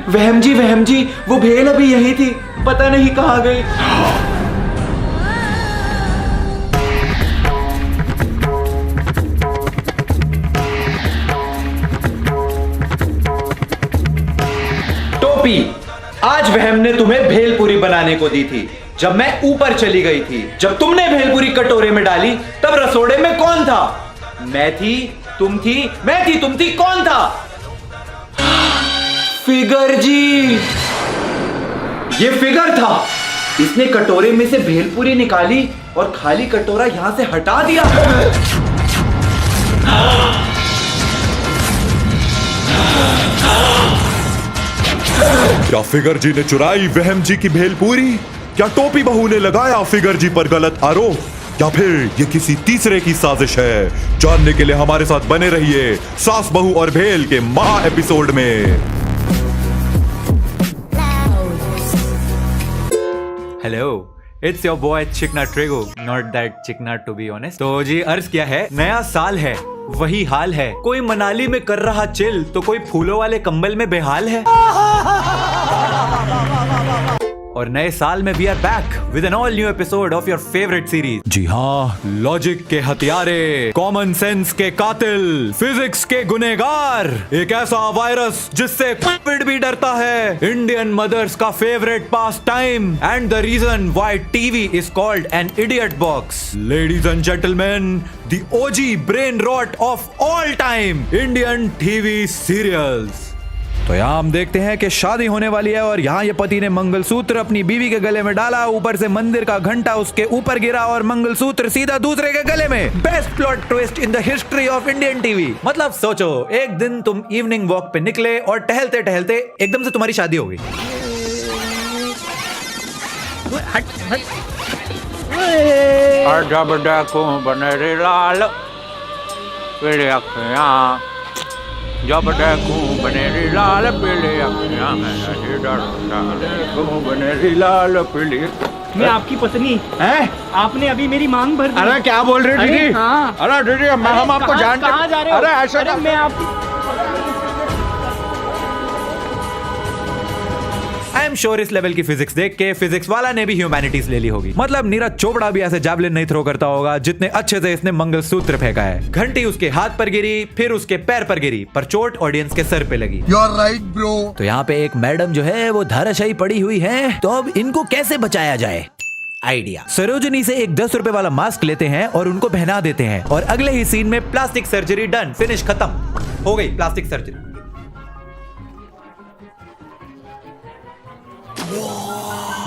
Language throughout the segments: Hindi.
वहम जी, वो भेल अभी यही थी, पता नहीं कहाँ गई। टोपी, आज वहम ने तुम्हें भेलपूरी बनाने को दी थी जब मैं ऊपर चली गई थी। जब तुमने भेलपूरी कटोरे में डाली तब रसोड़े में कौन था? मैं थी, तुम थी, मैं थी, तुम थी, कौन था? फिगर जी, ये फिगर था। इसने कटोरे में से भेलपूरी निकाली और खाली कटोरा यहां से हटा दिया। क्या फिगर जी ने चुराई वहम जी की भेलपूरी? क्या टोपी बहू ने लगाया फिगर जी पर गलत आरोप, या फिर ये किसी तीसरे की साजिश है? जानने के लिए हमारे साथ बने रहिए सास बहू और भेल के महा एपिसोड में। हेलो, इट्स योर बॉय चिकना ट्रेगो, नॉट दैट चिकना टू बी ऑनेस्ट। तो जी अर्ज क्या है, नया साल है, वही हाल है। कोई मनाली में कर रहा चिल तो कोई फूलों वाले कंबल में बेहाल है। और नए साल में we are back with an all new episode of your favourite series. जी हाँ, लॉजिक के हथियारे, कॉमन सेंस के कातिल, फिजिक्स के गुनेगार, एक ऐसा वायरस जिससे कोविड भी डरता है, इंडियन मदर्स का favourite pastime and the reason why TV is called an idiot box. Ladies and gentleman, the OG brain rot of all time, Indian TV serials. तो यहाँ हम देखते हैं कि शादी होने वाली है और यहाँ ये पति ने मंगलसूत्र अपनी बीवी के गले में डाला, ऊपर से मंदिर का घंटा उसके ऊपर गिरा और मंगलसूत्र सीधा दूसरे के गले में। Best plot twist in the history of Indian TV. मतलब सोचो, एक दिन तुम इवनिंग वॉक पे निकले और टहलते टहलते एकदम से तुम्हारी शादी हो गई। जब देखूं बनेरी लाल पीली अखियां में बनेरी लाल पीली। मैं आपकी पत्नी हैं? आपने अभी मेरी मांग भर दी। अरे क्या बोल रहे दीदी? हाँ। अरे दीदी, हम आपको जानते। कहाँ जा रहे हो? अरे ऐसा अरे मैं आपकी आई एम श्योर इस लेवल की फिजिक्स देख के फिजिक्स वाला ने भी ह्यूमैनिटीज ले ली होगी। मतलब नीरज चोपड़ा भी ऐसे जैवलिन नहीं थ्रो करता होगा जितने अच्छे से इसने मंगलसूत्र फेंका है। घंटी उसके हाथ पर गिरी, फिर उसके पैर पर गिरी, पर चोट ऑडियंस के सर पे लगी। You are right bro. तो यहाँ पे एक मैडम जो है वो धाराशायी पड़ी हुई है, तो अब इनको कैसे बचाया जाए? आइडिया, सरोजनी से एक 10 रुपए वाला मास्क लेते हैं और उनको पहना देते हैं और अगले ही सीन में प्लास्टिक सर्जरी डन, फिनिश, खत्म हो गई प्लास्टिक सर्जरी।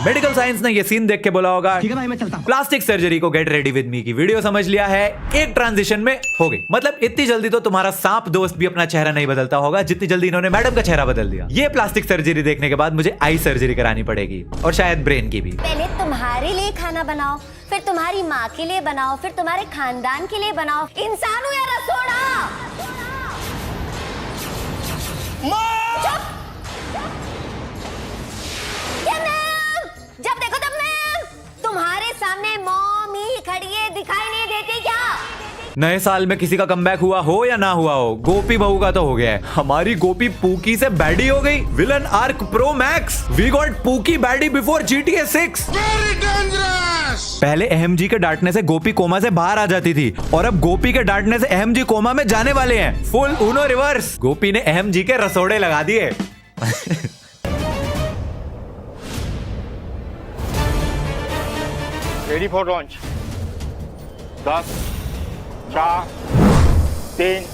मेडिकल साइंस ने ये सीन देख के बोला होगा, ठीक है भाई, मैं चलता हूं। प्लास्टिक सर्जरी को गेट रेडी विद मी की वीडियो समझ लिया है, एक ट्रांजिशन में हो गई। मतलब इतनी जल्दी तो तुम्हारा सांप दोस्त भी अपना चेहरा नहीं बदलता होगा जितनी जल्दी इन्होंने मैडम का चेहरा बदल दिया। ये प्लास्टिक सर्जरी देखने के बाद मुझे आई सर्जरी करानी पड़ेगी और शायद ब्रेन की भी। पहले तुम्हारे लिए खाना बनाओ, फिर तुम्हारी माँ के लिए बनाओ, फिर तुम्हारे खानदान के लिए बनाओ। इंसान हो या रसोड़ा? जब देखो तब मैम, तुम्हारे सामने मॉम ही खड़ी है, दिखाई नहीं देती क्या? नए साल में किसी का कमबैक हुआ हो या ना हुआ हो, गोपी बहू का तो हो गया है। हमारी गोपी पूकी से बैडी हो गई। Villain arc pro max, we got pookie baddie before GTA 6। Very dangerous. पहले अहम जी के डांटने से गोपी कोमा से बाहर आ जाती थी और अब गोपी के डांटने से अहम जी कोमा में जाने वाले हैं। Full Uno reverse. गोपी ने अहम जी के रसोड़े लगा दिए। Ready for launch. 10 4 3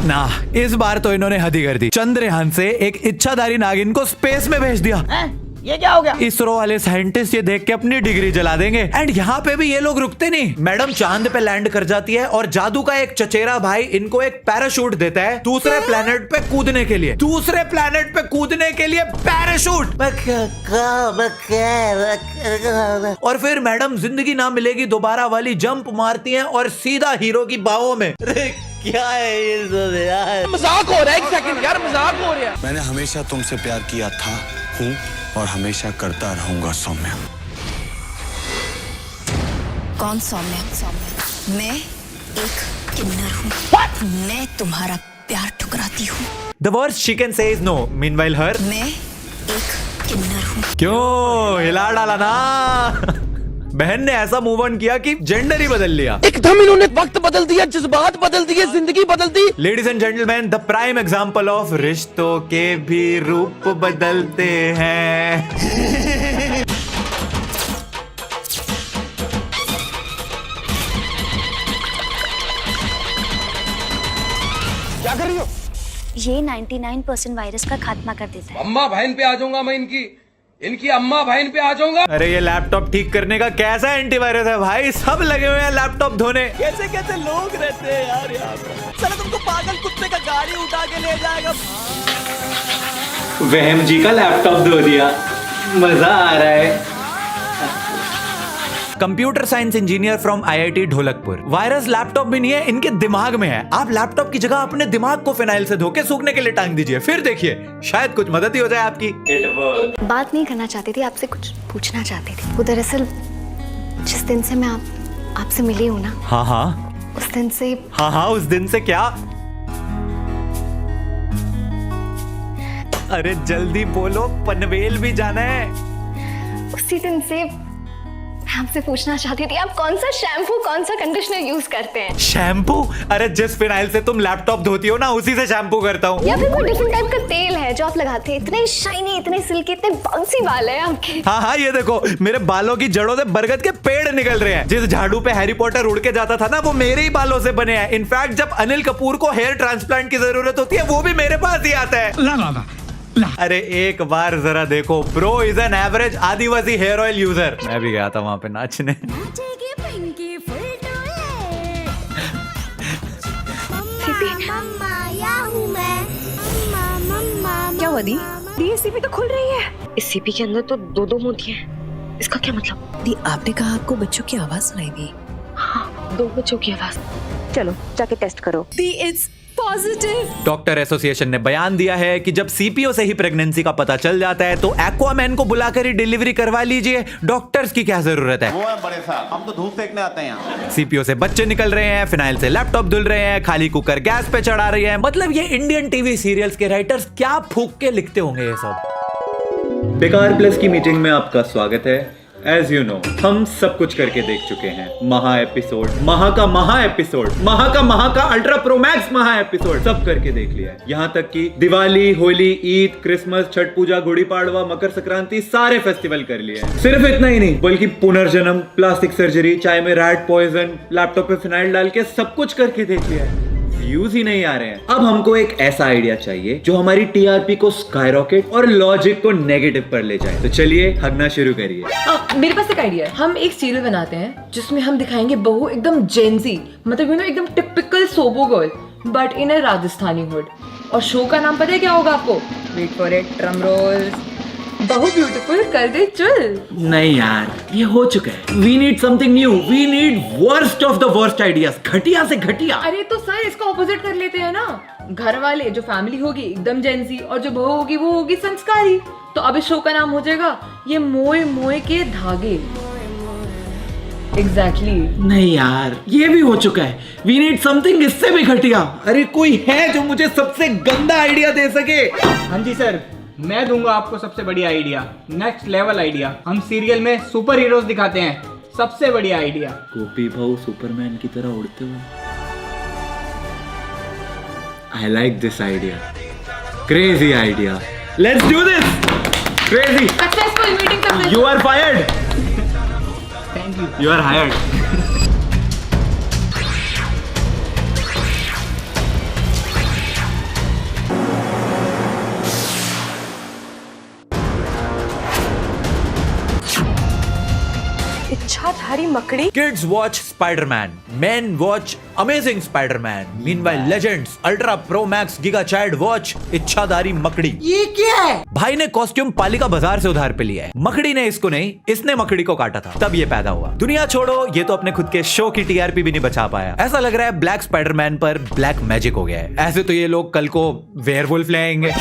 ना, इस बार तो इन्होंने हद ही कर दी। चंद्रयान से एक इच्छाधारी नागिन को स्पेस में भेज दिया। ये क्या हो गया? इसरो वाले साइंटिस्ट ये देख के अपनी डिग्री जला देंगे। एंड यहाँ पे भी ये लोग रुकते नहीं। मैडम चांद पे लैंड कर जाती है और जादू का एक चचेरा भाई इनको एक पैराशूट देता है दूसरे प्लेनेट पे कूदने के लिए। दूसरे प्लेनेट पे कूदने के लिए पैराशूट। और फिर मैडम जिंदगी ना मिलेगी दोबारा वाली जंप मारती हैं और सीधा हीरो की बाहों में। क्या है ये सब यार? मजाक हो रहा है, एक सेकंड यार, मजाक हो रहा है। मैंने हमेशा तुमसे प्यार किया था, हूँ और हमेशा करता रहूंगा सौम्या। कौन सौम्या? मैं एक किन्नर हूँ। मैं तुम्हारा प्यार ठुकराती हूँ। The worst she can say is no. Meanwhile her. मैं एक किन्नर हूँ। क्यों हिला डाला ना? बहन ने ऐसा मूव ऑन किया कि जेंडर ही बदल लिया। एकदम इन्होंने वक्त बदल दिया, जज्बात बदल दिए, जिंदगी बदल दी। Ladies and gentleman, the prime example of रिश्तों के भी रूप बदलते हैं। क्या कर रही हो? ये 99% वायरस का खात्मा कर देता है। अम्मा बहन पे आ जाऊंगा मैं, इनकी अम्मा बहन पे आ जाऊंगा। अरे ये लैपटॉप ठीक करने का कैसा एंटीवायरस है भाई? सब लगे हुए हैं लैपटॉप धोने। कैसे कैसे लोग रहते हैं यार यहाँ पे। चलो तुमको पागल कुत्ते का गाड़ी उठा के ले जाएगा। वहम जी का लैपटॉप धो दिया, मजा आ रहा है। Computer science engineer from IIT Dholakpur. Virus laptop में नहीं है, इनके दिमाग में है। आप लैपटॉप की जगह अपने दिमाग को फिनाइल से धो के सूखने के लिए टांग दीजिए, फिर देखिए शायद कुछ मदद ही हो जाए आपकी। बात नहीं करना चाहती थी, आपसे कुछ पूछना चाहती थी। वो दरअसल जिस दिन से मैं आपसे मिली हूँ ना, हाँ हाँ उस दिन से। हाँ हाँ उस दिन से क्या? अरे जल्दी बोलो, पनवेल भी जाना है। उसी दिन से मैं आपसे पूछना चाहती थी, आप कौन सा शैम्पू कौन सा कंडीशनर यूज करते हैं? शैम्पू? अरे जिस फिनाइल से तुम लैपटॉप धोती हो ना, उसी से शैम्पू करता हूँ। या फिर कोई डिफरेंट टाइप का तेल है जो आप लगाते हैं? इतने शाइनी, इतने सिल्की, इतने बाउंसी बाल है आपके। हाँ हाँ ये देखो, मेरे बालों की जड़ों से बरगद के पेड़ निकल रहे हैं। जिस झाड़ू पे हैरी पॉटर उड़ के जाता था ना, वो मेरे ही बालों से बने हैं। इनफैक्ट जब अनिल कपूर को हेयर ट्रांसप्लांट की जरूरत होती है, वो भी मेरे पास ही आता है। अरे एक बार जरा देखो, bro is an average adivasi hair oil user. मैं भी गया था वहां पे नाचने। क्या हुआ दी? ये सीपी तो खुल रही है। इस सीपी के अंदर तो दो मोतियां हैं। इसका क्या मतलब? दी, आपने कहा आपको बच्चों की आवाज सुनाई दी। हाँ, 2 बच्चों की आवाज। चलो जाके टेस्ट करो। दी, इट्स पॉजिटिव। डॉक्टर एसोसिएशन ने बयान दिया है कि जब सीपीओ से ही प्रेगनेंसी का पता चल जाता है तो एक्वामैन को बुलाकर ही डिलीवरी करवा लीजिए। डॉक्टर्स की क्या जरूरत है? वो है बड़े साहब, हम तो धूप सेकने आते हैं यहाँ। सीपीओ से बच्चे निकल रहे हैं, फिनाइल से लैपटॉप धुल रहे हैं, खाली कुकर गैस पे चढ़ा रही है। मतलब ये इंडियन टीवी सीरियल्स के राइटर्स क्या फूंक के लिखते होंगे ये सब। बेकार प्लस की मीटिंग में आपका स्वागत है। एज यू नो, हम सब कुछ करके देख चुके हैं। महा एपिसोड, महा का अल्ट्रा प्रो मैक्स महा एपिसोड सब करके देख लिया है। यहाँ तक कि दिवाली, होली, ईद, क्रिसमस, छठ पूजा, गुड़ी पाड़वा, मकर संक्रांति सारे फेस्टिवल कर लिए हैं। सिर्फ इतना ही नहीं, बल्कि पुनर्जन्म, प्लास्टिक सर्जरी, चाय में रैट पॉइजन, लैपटॉप पे फिनाइल डाल के सब कुछ करके देख लिया है। व्यूज ही नहीं आ रहे हैं। अब हमको एक ऐसा आइडिया चाहिए जो हमारी टीआरपी को स्काईरॉकेट और लॉजिक को नेगेटिव पर ले जाए। तो चलिए हगना शुरू करिए। मेरे पास एक आइडिया है। हम एक सीरियल बनाते हैं जिसमें हम दिखाएंगे बहू एकदम जेंजी, मतलब एकदम typical SoBo girl, but in a Rajasthani hood. और शो का नाम पता है क्या होगा आपको? Wait for it, drum roll. बहू ब्यूटीफुल कर दे चल। नहीं यार, ये हो चुका है। We need something new. We need worst of the worst ideas, घटिया से घटिया। अरे तो सर इसका ऑपोजिट कर लेते हैं ना। घर वाले, जो फैमिली होगी एकदम जेंजी, और जो बहू होगी वो होगी संस्कारी। तो अब इस शो का नाम हो जाएगा ये मोए मोए के धागे। एग्जैक्टली। नहीं यार, ये भी हो चुका है। वी नीड समथिंग इससे भी घटिया। अरे कोई है जो मुझे सबसे गंदा आइडिया दे सके? हाँ जी सर, मैं दूंगा आपको सबसे बढ़िया आइडिया, नेक्स्ट लेवल आइडिया। हम सीरियल में सुपर हीरोज दिखाते हैं, सबसे बढ़िया आइडिया। गोपी भाऊ सुपरमैन की तरह उड़ते हुए। I like this idea, crazy idea. Let's do this. Crazy. Successful meeting successful. You are fired. Thank you. You are hired. इच्छाधारी मकड़ी। Kids watch Spider-Man, men watch Amazing Spider-Man. Meanwhile, Legends, Ultra Pro Max Giga Chad watch इच्छाधारी मकड़ी। ये क्या है? भाई ने कॉस्ट्यूम पालिका बाजार से उधार पे लिया है। मकड़ी ने इसको नहीं, इसने मकड़ी को काटा था, तब ये पैदा हुआ। दुनिया छोड़ो, ये तो अपने खुद के शो की टीआरपी भी नहीं बचा पाया। ऐसा लग रहा है ब्लैक स्पाइडरमैन पर ब्लैक मैजिक हो गया है। ऐसे तो ये लोग कल को वेयरवुल्फ ले आएंगे।